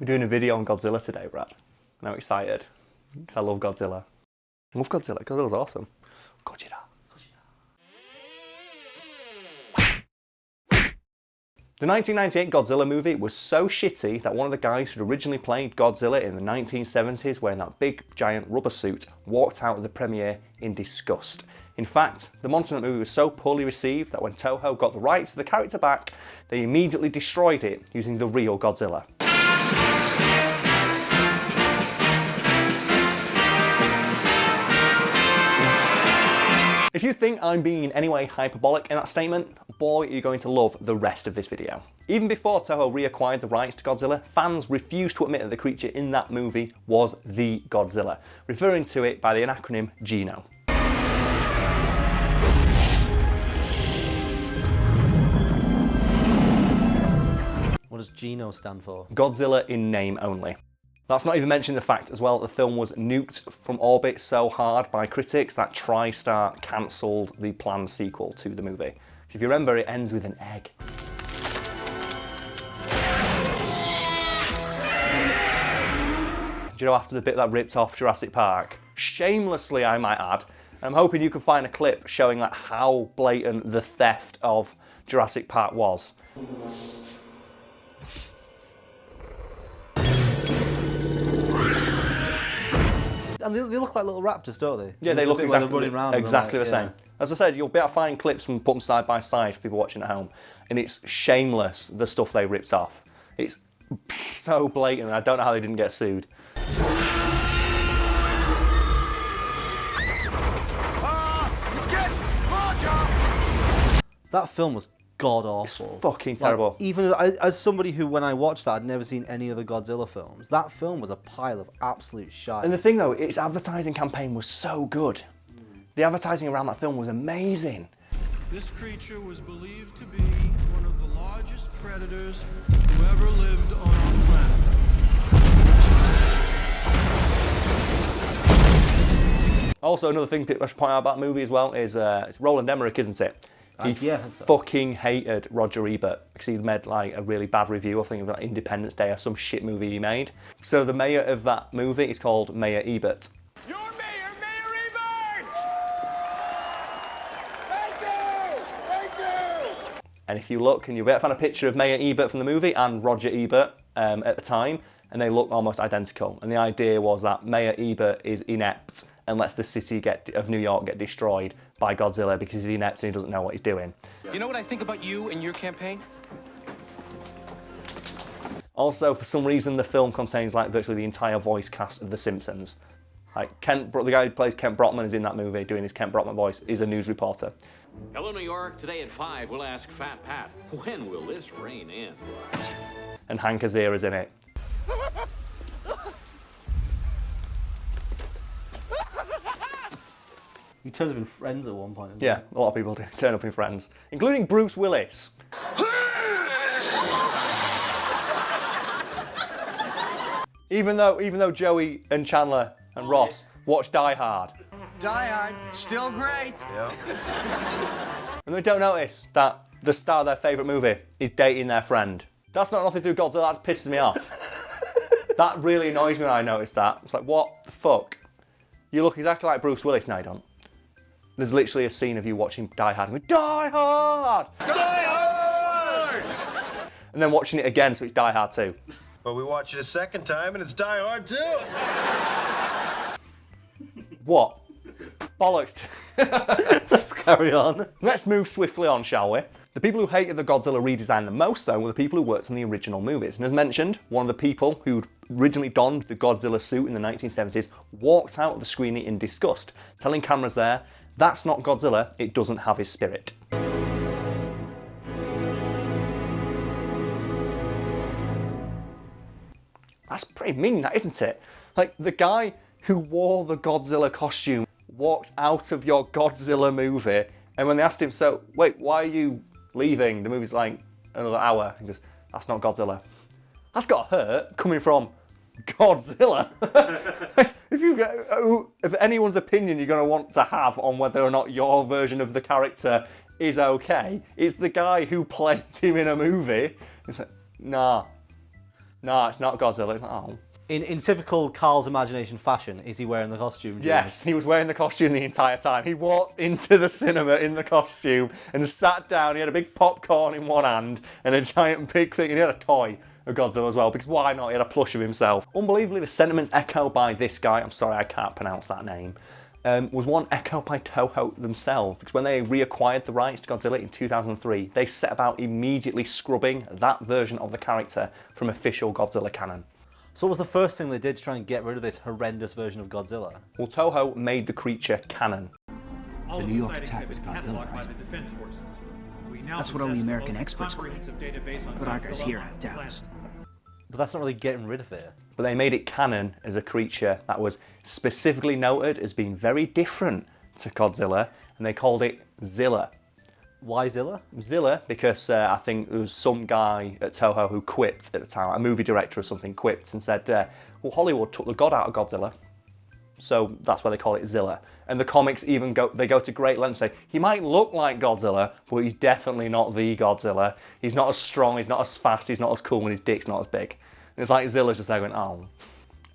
We're doing a video on Godzilla today, Brad. I'm excited. Because I love Godzilla. I love Godzilla. Godzilla's awesome. Gojira. The 1998 Godzilla movie was so shitty that one of the guys who'd originally played Godzilla in the 1970s wearing that big giant rubber suit walked out of the premiere in disgust. In fact, the monster in the movie was so poorly received that when Toho got the rights to the character back, they immediately destroyed it using the real Godzilla. If you think I'm being in any way hyperbolic in that statement, boy, you're going to love the rest of this video. Even before Toho reacquired the rights to Godzilla, fans refused to admit that the creature in that movie was the Godzilla, referring to it by the acronym GINO. What does GINO stand for? Godzilla in name only. That's not even mentioning the fact as well that the film was nuked from orbit so hard by critics that TriStar cancelled the planned sequel to the movie. So if you remember, it ends with an egg. Do you know after the bit that ripped off Jurassic Park? Shamelessly, I might add. I'm hoping you can find a clip showing like how blatant the theft of Jurassic Park was. And they look like little raptors, don't they? Yeah, they look running around exactly the same. As I said, you'll be able to find clips and put them side by side for people watching at home. And it's shameless, the stuff they ripped off. It's so blatant, I don't know how they didn't get sued. That film was god awful. It's fucking terrible. Like, even as somebody who, when I watched that, I'd never seen any other Godzilla films, that film was a pile of absolute shite. And the thing though, its advertising campaign was so good. The advertising around that film was amazing. This creature was believed to be one of the largest predators who ever lived on our planet. Also, another thing I should point out about the movie as well is it's Roland Emmerich, isn't it? Yeah, I think so. Fucking hated Roger Ebert because he made like a really bad review, I think, of like Independence Day or some shit movie he made. So the mayor of that movie is called Mayor Ebert. Your mayor, Mayor Ebert! Thank you! And if you look, and you'll be able to find a picture of Mayor Ebert from the movie and Roger Ebert at the time, and they look almost identical. And the idea was that Mayor Ebert is inept and lets the city of New York get destroyed by Godzilla because he's inept and he doesn't know what he's doing. You know what I think about you and your campaign? Also, for some reason, the film contains like virtually the entire voice cast of The Simpsons. Like the guy who plays Kent Brockman is in that movie doing his Kent Brockman voice, is a news reporter. Hello, New York. Today at 5, we'll ask Fat Pat, when will this rain end? And Hank Azera's in it. He turns up in Friends at one point as well. Yeah, a lot of people do turn up in Friends, including Bruce Willis. Even though Joey and Chandler and Ross watch Die Hard. Die Hard, still great. Yeah. And they don't notice that the star of their favourite movie is dating their friend. That's not nothing to do with Godzilla, that pisses me off. That really annoys me when I notice that. It's like, what the fuck? You look exactly like Bruce Willis. No, you don't. There's literally a scene of you watching Die Hard and going, Die Hard! Die Hard! And then watching it again, so it's Die Hard 2. But we watch it a second time and it's Die Hard too. What? Bollocks. Let's carry on. Let's move swiftly on, shall we? The people who hated the Godzilla redesign the most, though, were the people who worked on the original movies. And as mentioned, one of the people who originally donned the Godzilla suit in the 1970s walked out of the screening in disgust, telling cameras there, "That's not Godzilla, it doesn't have his spirit." That's pretty mean, that, isn't it? Like, the guy who wore the Godzilla costume walked out of your Godzilla movie, and when they asked him, so, wait, why are you leaving? The movie's like another hour. He goes, "That's not Godzilla." That's got to hurt, coming from Godzilla. If anyone's opinion you're going to want to have on whether or not your version of the character is okay, it's the guy who played him in a movie. It's like, nah. No, it's not Godzilla. It's like, oh. In typical Karl's imagination fashion, is he wearing the costume? Yes, he was wearing the costume the entire time. He walked into the cinema in the costume and sat down. He had a big popcorn in one hand and a giant big thing, and he had a toy of Godzilla as well, because why not? He had a plush of himself. Unbelievably, the sentiments echoed by this guy, I'm sorry I can't pronounce that name, was one echoed by Toho themselves, because when they reacquired the rights to Godzilla in 2003, they set about immediately scrubbing that version of the character from official Godzilla canon. So what was the first thing they did to try and get rid of this horrendous version of Godzilla? Well, Toho made the creature canon. The New York attack was Godzilla, right? That's what all the American experts claim. But our guys here have doubts. But that's not really getting rid of it. But they made it canon as a creature that was specifically noted as being very different to Godzilla, and they called it Zilla. Why Zilla? Zilla, because I think there was some guy at Toho who quipped at the time, a movie director or something, quipped and said, well, Hollywood took the god out of Godzilla, so that's why they call it Zilla. And the comics even go to great lengths to say, he might look like Godzilla, but he's definitely not the Godzilla. He's not as strong, he's not as fast, he's not as cool, and his dick's not as big. And it's like Zilla's just there going, oh.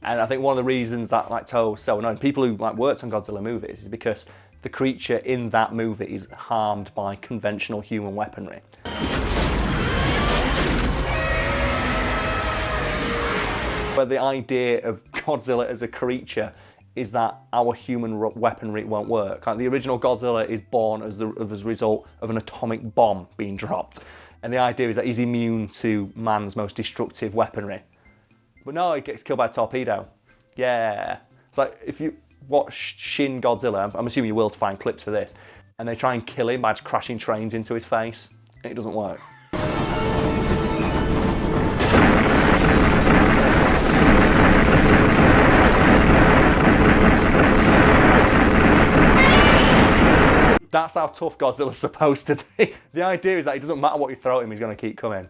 And I think one of the reasons that like Toho was so annoying, people who like worked on Godzilla movies, is because the creature in that movie is harmed by conventional human weaponry. But the idea of Godzilla as a creature is that our human weaponry won't work. Like the original Godzilla is born as a result of an atomic bomb being dropped. And the idea is that he's immune to man's most destructive weaponry. But no, he gets killed by a torpedo. Yeah. It's like, if you watch Shin Godzilla, I'm assuming you will to find clips for this, and they try and kill him by just crashing trains into his face, and it doesn't work. That's how tough Godzilla's supposed to be. The idea is that it doesn't matter what you throw at him, he's going to keep coming.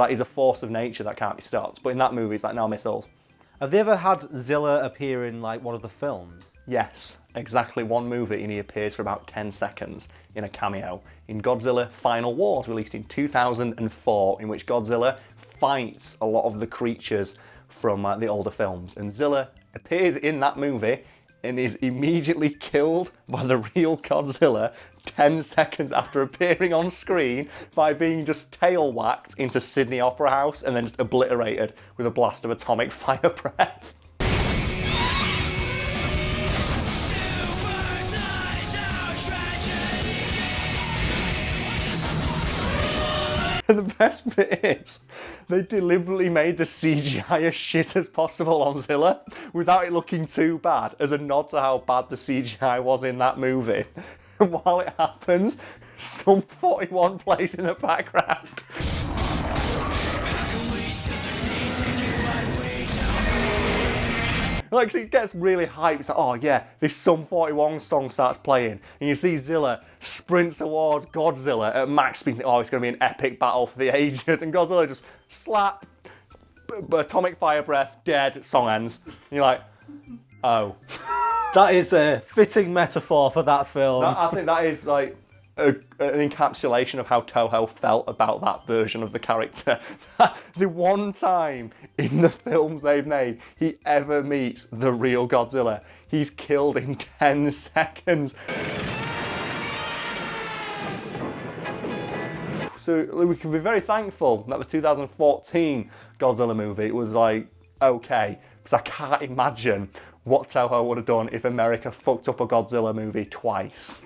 He's a force of nature that can't be stopped. But in that movie, it's like, no missiles. Have they ever had Zilla appear in like one of the films? Yes, exactly one movie, and he appears for about 10 seconds in a cameo in Godzilla Final Wars, released in 2004, in which Godzilla fights a lot of the creatures from the older films. And Zilla appears in that movie and is immediately killed by the real Godzilla 10 seconds after appearing on screen by being just tail whacked into Sydney Opera House and then just obliterated with a blast of atomic fire breath. And the best bit is, they deliberately made the CGI as shit as possible on Zilla without it looking too bad, as a nod to how bad the CGI was in that movie. And while it happens, Sum 41 plays in the background. Like, so it gets really hyped. It's like, oh yeah, this Sum 41 song starts playing, and you see Zilla sprint towards Godzilla at max speed. Oh, it's going to be an epic battle for the ages, and Godzilla just slap, atomic fire breath, dead, song ends. And you're like, oh. That is a fitting metaphor for that film. I think that is like an encapsulation of how Toho felt about that version of the character. The one time in the films they've made he ever meets the real Godzilla, he's killed in 10 seconds. So we can be very thankful that the 2014 Godzilla movie was like, okay, because I can't imagine what Toho would have done if America fucked up a Godzilla movie twice.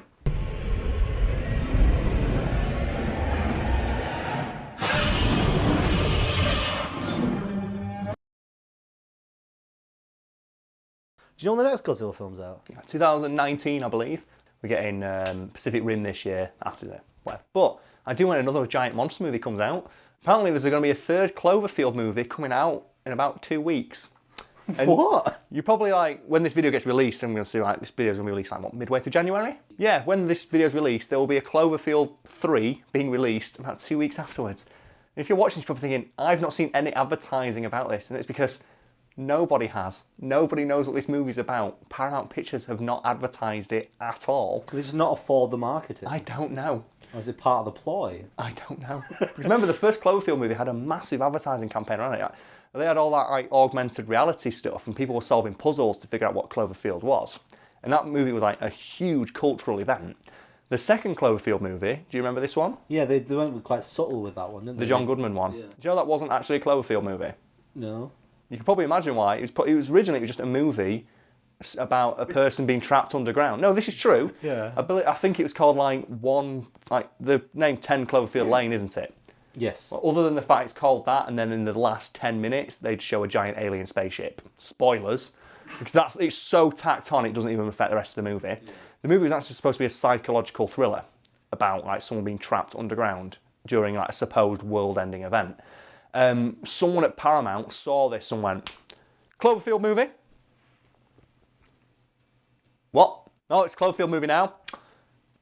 Do you know when the next Godzilla film's out? 2019, I believe. We're getting Pacific Rim this year after the whatever. But I do want another giant monster movie comes out. Apparently there's going to be a third Cloverfield movie coming out in about 2 weeks. And what? You probably like, when this video gets released, I'm going to see like, this video's going to be released like, what, midway through January? Yeah, when this video's released, there will be a Cloverfield 3 being released about 2 weeks afterwards. And if you're watching this, you're probably thinking, I've not seen any advertising about this, and it's because Nobody has. Nobody knows what this movie's about. Paramount Pictures have not advertised it at all. Could they just not afford the marketing? I don't know. Or is it part of the ploy? I don't know. Because remember, the first Cloverfield movie had a massive advertising campaign around it. They had all that like augmented reality stuff, and people were solving puzzles to figure out what Cloverfield was. And that movie was like a huge cultural event. The second Cloverfield movie, do you remember this one? Yeah, they went quite subtle with that one, didn't they? The John Goodman one. Yeah. Do you know that wasn't actually a Cloverfield movie? No. You can probably imagine why. It was originally just a movie about a person being trapped underground. No, this is true. Yeah. I think it was called like the name 10 Cloverfield Lane, isn't it? Yes. Well, other than the fact it's called that, and then in the last 10 minutes they'd show a giant alien spaceship. Spoilers, because it's so tacked on it doesn't even affect the rest of the movie. Yeah. The movie was actually supposed to be a psychological thriller about like someone being trapped underground during like a supposed world-ending event. Someone at Paramount saw this and went, Cloverfield movie? What? Oh, it's a Cloverfield movie now?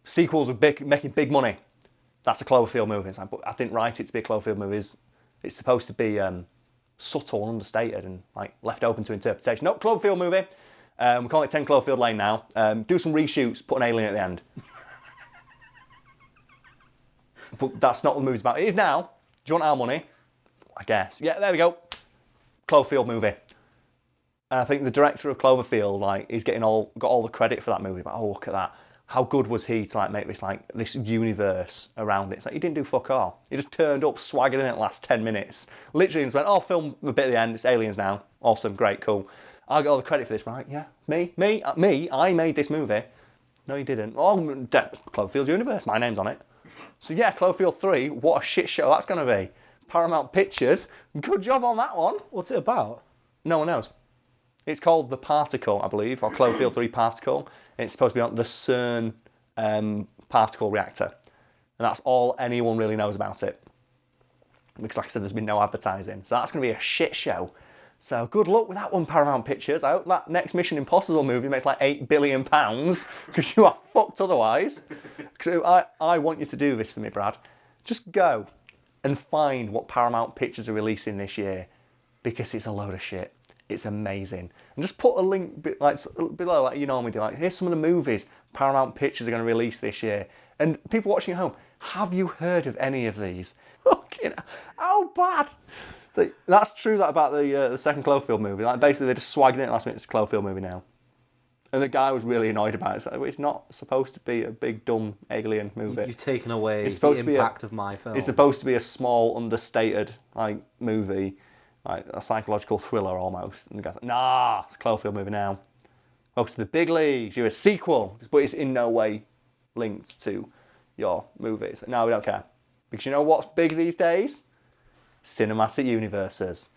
Sequels are making big money. That's a Cloverfield movie. It's like, but I didn't write it to be a Cloverfield movie. It's supposed to be subtle and understated and like left open to interpretation. No, Cloverfield movie. We're calling it 10 Cloverfield Lane now. Do some reshoots, put an alien at the end. But that's not what the movie's about. It is now. Do you want our money? I guess. Yeah, there we go. Cloverfield movie. And I think the director of Cloverfield, like, he's got all the credit for that movie. But oh, look at that. How good was he to like make this universe around it? It's like he didn't do fuck all. He just turned up, swaggered in it the last 10 minutes. Literally just went, oh, film a bit at the end. It's aliens now. Awesome, great, cool. I got all the credit for this, right? Yeah, me, I made this movie. No, you didn't. Oh, Cloverfield universe, my name's on it. So yeah, Cloverfield 3, what a shit show that's going to be. Paramount Pictures, good job on that one. What's it about? No one knows. It's called The Particle, I believe, or Cloverfield 3 Particle. It's supposed to be on the CERN particle reactor. And that's all anyone really knows about it. Because like I said, there's been no advertising. So that's going to be a shit show. So good luck with that one, Paramount Pictures. I hope that next Mission Impossible movie makes like £8 billion, because you are fucked otherwise. So I want you to do this for me, Brad. Just go and find what Paramount Pictures are releasing this year, because it's a load of shit. It's amazing. And just put a link like below, like you normally do. Like, here's some of the movies Paramount Pictures are going to release this year. And people watching at home, have you heard of any of these? Fucking how bad. That's true about the second Cloverfield movie. Like basically they just swagged it last minute. It's a Cloverfield movie now. And the guy was really annoyed about it. So it's not supposed to be a big dumb alien movie. You've taken away the impact of my film. It's supposed to be a small, understated like movie. Like a psychological thriller almost. And the guy's like, nah, it's a Cloverfield movie now. Focus to the big leagues, you're a sequel. But it's in no way linked to your movies. No, we don't care. Because you know what's big these days? Cinematic universes.